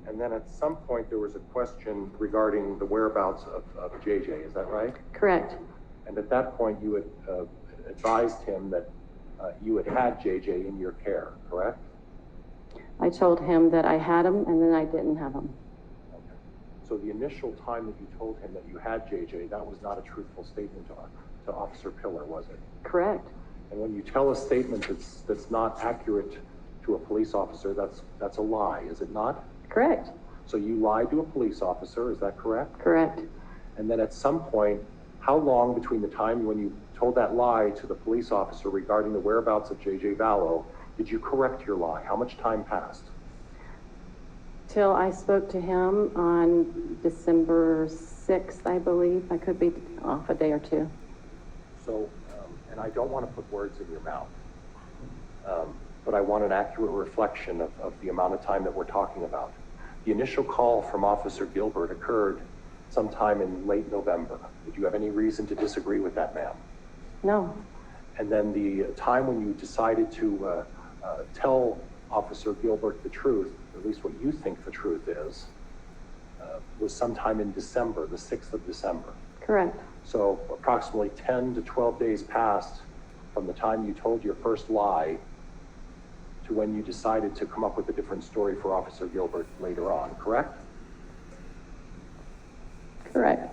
And then at some point, there was a question regarding the whereabouts of JJ, is that right? Correct. And at that point, you had advised him that you had had JJ in your care, correct? I told him that I had him and then I didn't have him. Okay. So the initial time that you told him that you had JJ, that was not a truthful statement to Officer Pillar, was it? Correct. And when you tell a statement that's not accurate to a police officer, that's a lie, is it not? Correct. So you lied to a police officer, is that correct? Correct. And then at some point, how long between the time when you told that lie to the police officer regarding the whereabouts of JJ Vallow did you correct your lie? How much time passed? Till I spoke to him on December 6th, I believe. I could be off a day or two. So, and I don't want to put words in your mouth, but I want an accurate reflection of the amount of time that we're talking about. The initial call from Officer Gilbert occurred sometime in late November. Did you have any reason to disagree with that, ma'am? No. And then the time when you decided to tell Officer Gilbert the truth, at least what you think the truth is, was sometime in December, the 6th of December. Correct. So approximately 10 to 12 days passed from the time you told your first lie to when you decided to come up with a different story for Officer Gilbert later on, correct? Correct.